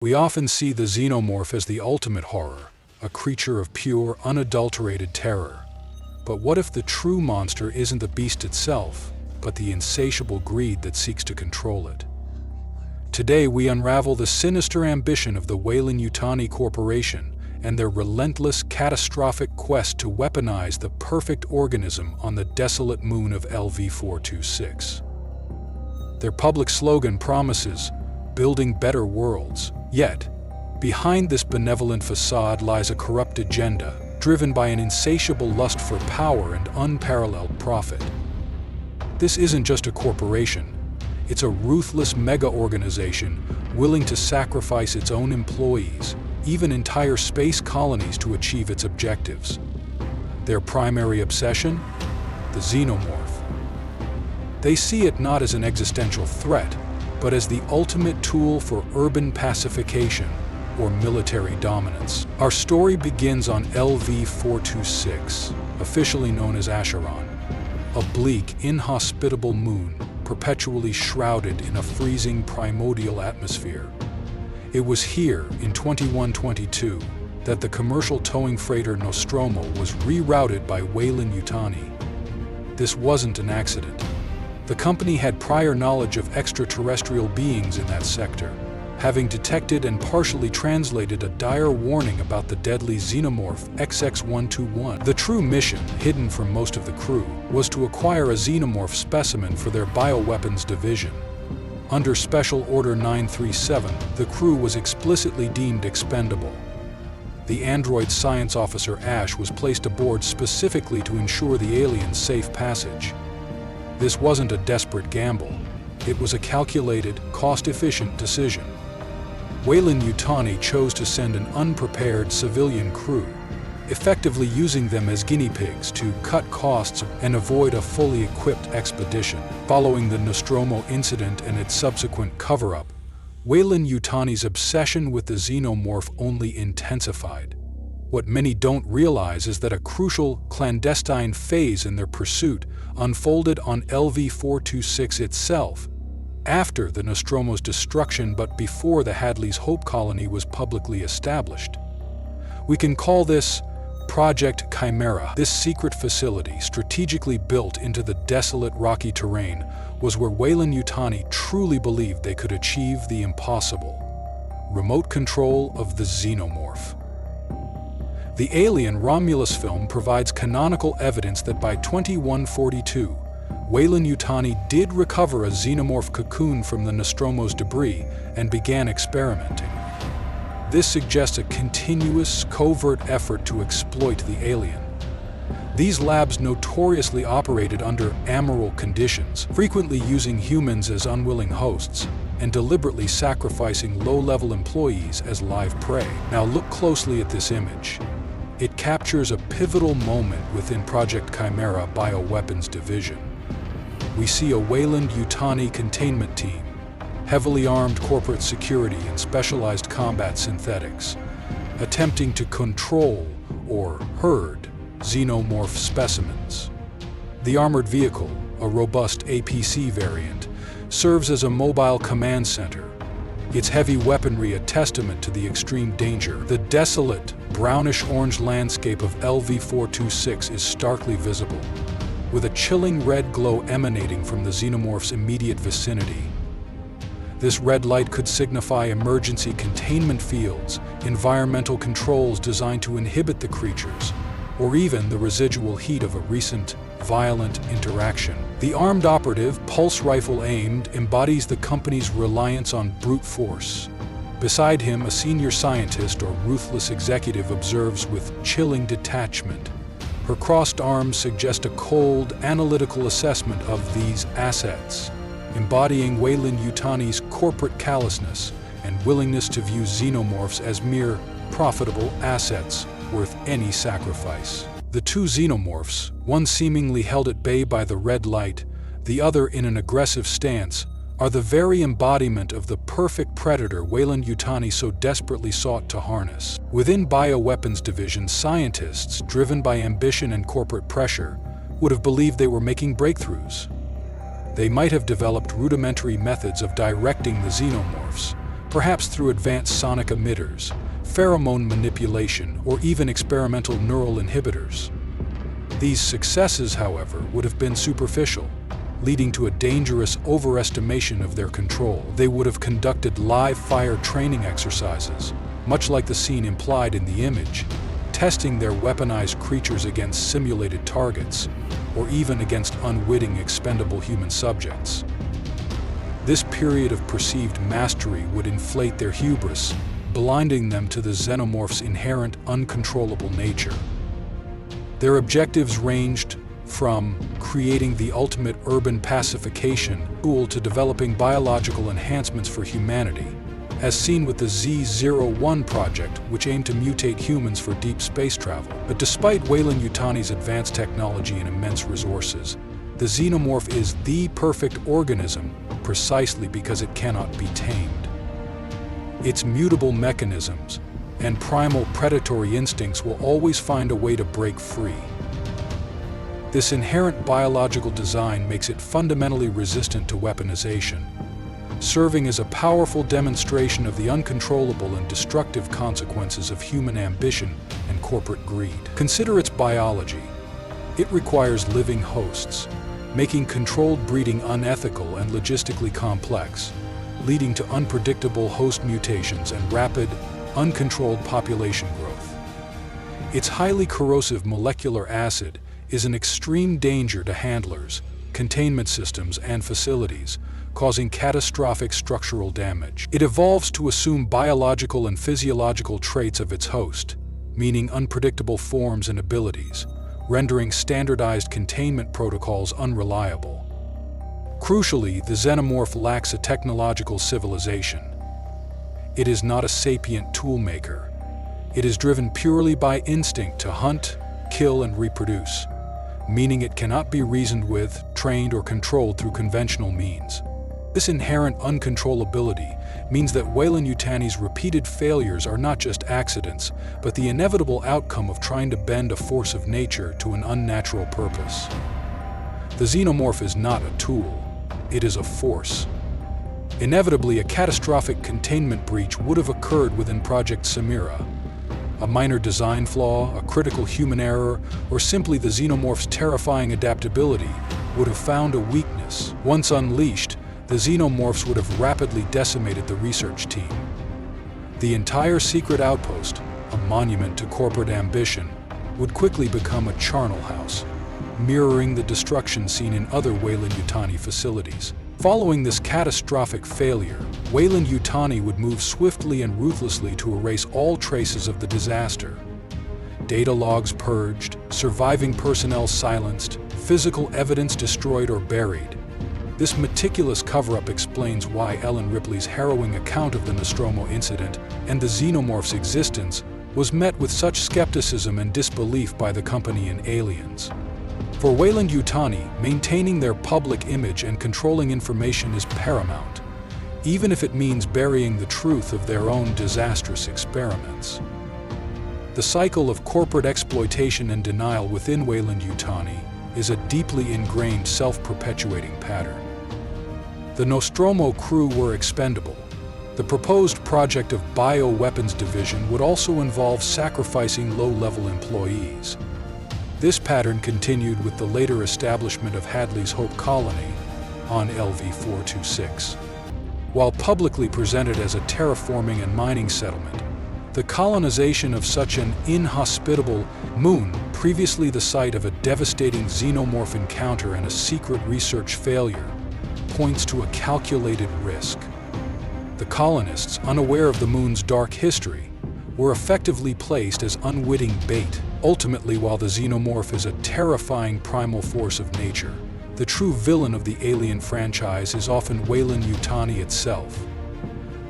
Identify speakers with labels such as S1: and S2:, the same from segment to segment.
S1: We often see the xenomorph as the ultimate horror, a creature of pure, unadulterated terror. But what if the true monster isn't the beast itself, but the insatiable greed that seeks to control it? Today we unravel the sinister ambition of the Weyland-Yutani Corporation and their relentless, catastrophic quest to weaponize the perfect organism on the desolate moon of LV-426. Their public slogan promises, "Building better worlds." Yet, behind this benevolent facade lies a corrupt agenda, driven by an insatiable lust for power and unparalleled profit. This isn't just a corporation. It's a ruthless mega-organization willing to sacrifice its own employees, even entire space colonies, to achieve its objectives. Their primary obsession? The xenomorph. They see it not as an existential threat, but as the ultimate tool for urban pacification or military dominance. Our story begins on LV-426, officially known as Acheron, a bleak, inhospitable moon perpetually shrouded in a freezing primordial atmosphere. It was here, in 2122, that the commercial towing freighter Nostromo was rerouted by Weyland-Yutani. This wasn't an accident. The company had prior knowledge of extraterrestrial beings in that sector, having detected and partially translated a dire warning about the deadly xenomorph XX-121. The true mission, hidden from most of the crew, was to acquire a xenomorph specimen for their bioweapons division. Under Special Order 937, the crew was explicitly deemed expendable. The android science officer Ash was placed aboard specifically to ensure the aliens' safe passage. This wasn't a desperate gamble. It was a calculated, cost-efficient decision. Weyland-Yutani chose to send an unprepared civilian crew, effectively using them as guinea pigs to cut costs and avoid a fully equipped expedition. Following the Nostromo incident and its subsequent cover-up, Weyland-Yutani's obsession with the xenomorph only intensified. What many don't realize is that a crucial, clandestine phase in their pursuit unfolded on LV-426 itself, after the Nostromo's destruction but before the Hadley's Hope Colony was publicly established. We can call this Project Chimera. This secret facility, strategically built into the desolate rocky terrain, was where Weyland-Yutani truly believed they could achieve the impossible: remote control of the xenomorph. The Alien Romulus film provides canonical evidence that by 2142, Weyland-Yutani did recover a xenomorph cocoon from the Nostromo's debris and began experimenting. This suggests a continuous, covert effort to exploit the alien. These labs notoriously operated under amoral conditions, frequently using humans as unwilling hosts, and deliberately sacrificing low-level employees as live prey. Now look closely at this image. It captures a pivotal moment within Project Chimera Bioweapons Division. We see a Weyland-Yutani containment team, heavily armed corporate security and specialized combat synthetics, attempting to control or herd xenomorph specimens. The armored vehicle, a robust APC variant, serves as a mobile command center, its heavy weaponry a testament to the extreme danger. The desolate, brownish-orange landscape of LV-426 is starkly visible, with a chilling red glow emanating from the xenomorph's immediate vicinity. This red light could signify emergency containment fields, environmental controls designed to inhibit the creatures, or even the residual heat of a recent, violent interaction. The armed operative, pulse rifle aimed, embodies the company's reliance on brute force. Beside him, a senior scientist or ruthless executive observes with chilling detachment. Her crossed arms suggest a cold, analytical assessment of these assets, embodying Weyland-Yutani's corporate callousness and willingness to view xenomorphs as mere profitable assets worth any sacrifice. The two xenomorphs, one seemingly held at bay by the red light, the other in an aggressive stance, are the very embodiment of the perfect predator Weyland-Yutani so desperately sought to harness. Within Bioweapons Division, scientists, driven by ambition and corporate pressure, would have believed they were making breakthroughs. They might have developed rudimentary methods of directing the xenomorphs, perhaps through advanced sonic emitters, pheromone manipulation, or even experimental neural inhibitors. These successes, however, would have been superficial, leading to a dangerous overestimation of their control. They would have conducted live-fire training exercises, much like the scene implied in the image, testing their weaponized creatures against simulated targets, or even against unwitting expendable human subjects. This period of perceived mastery would inflate their hubris, blinding them to the Xenomorph's inherent uncontrollable nature. Their objectives ranged from creating the ultimate urban pacification tool to developing biological enhancements for humanity, as seen with the Z-01 project, which aimed to mutate humans for deep space travel. But despite Weyland-Yutani's advanced technology and immense resources, the Xenomorph is the perfect organism precisely because it cannot be tamed. Its mutable mechanisms and primal predatory instincts will always find a way to break free. This inherent biological design makes it fundamentally resistant to weaponization, serving as a powerful demonstration of the uncontrollable and destructive consequences of human ambition and corporate greed. Consider its biology. It requires living hosts, making controlled breeding unethical and logistically complex, leading to unpredictable host mutations and rapid, uncontrolled population growth. Its highly corrosive molecular acid is an extreme danger to handlers, containment systems, and facilities, causing catastrophic structural damage. It evolves to assume biological and physiological traits of its host, meaning unpredictable forms and abilities, rendering standardized containment protocols unreliable. Crucially, the Xenomorph lacks a technological civilization. It is not a sapient toolmaker. It is driven purely by instinct to hunt, kill, and reproduce, meaning it cannot be reasoned with, trained, or controlled through conventional means. This inherent uncontrollability means that Weyland-Yutani's repeated failures are not just accidents, but the inevitable outcome of trying to bend a force of nature to an unnatural purpose. The Xenomorph is not a tool. It is a force. Inevitably, a catastrophic containment breach would have occurred within Project Chimera. A minor design flaw, a critical human error, or simply the Xenomorph's terrifying adaptability would have found a weakness. Once unleashed, the Xenomorphs would have rapidly decimated the research team. The entire secret outpost, a monument to corporate ambition, would quickly become a charnel house, mirroring the destruction seen in other Weyland-Yutani facilities. Following this catastrophic failure, Weyland-Yutani would move swiftly and ruthlessly to erase all traces of the disaster. Data logs purged, surviving personnel silenced, physical evidence destroyed or buried. This meticulous cover-up explains why Ellen Ripley's harrowing account of the Nostromo incident and the Xenomorph's existence was met with such skepticism and disbelief by the company and aliens. For Weyland-Yutani, maintaining their public image and controlling information is paramount, even if it means burying the truth of their own disastrous experiments. The cycle of corporate exploitation and denial within Weyland-Yutani is a deeply ingrained self-perpetuating pattern. The Nostromo crew were expendable. The proposed project of Bioweapons Division would also involve sacrificing low-level employees. This pattern continued with the later establishment of Hadley's Hope Colony on LV-426. While publicly presented as a terraforming and mining settlement, the colonization of such an inhospitable moon, previously the site of a devastating xenomorph encounter and a secret research failure, points to a calculated risk. The colonists, unaware of the moon's dark history, were effectively placed as unwitting bait. Ultimately, while the Xenomorph is a terrifying primal force of nature, the true villain of the Alien franchise is often Weyland-Yutani itself.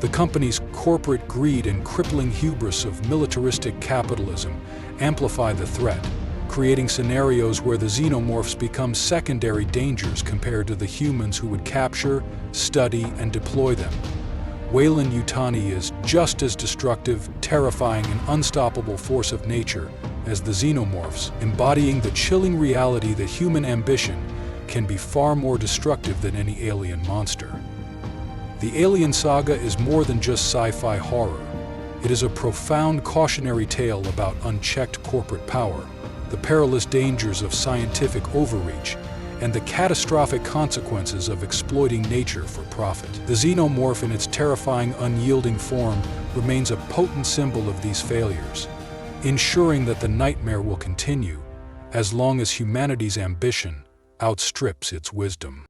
S1: The company's corporate greed and crippling hubris of militaristic capitalism amplify the threat, creating scenarios where the Xenomorphs become secondary dangers compared to the humans who would capture, study, and deploy them. Weyland-Yutani is just as destructive, terrifying, and unstoppable force of nature as the Xenomorphs, embodying the chilling reality that human ambition can be far more destructive than any alien monster. The Alien saga is more than just sci-fi horror. It is a profound cautionary tale about unchecked corporate power, the perilous dangers of scientific overreach, and the catastrophic consequences of exploiting nature for profit. The xenomorph in its terrifying, unyielding form remains a potent symbol of these failures, ensuring that the nightmare will continue as long as humanity's ambition outstrips its wisdom.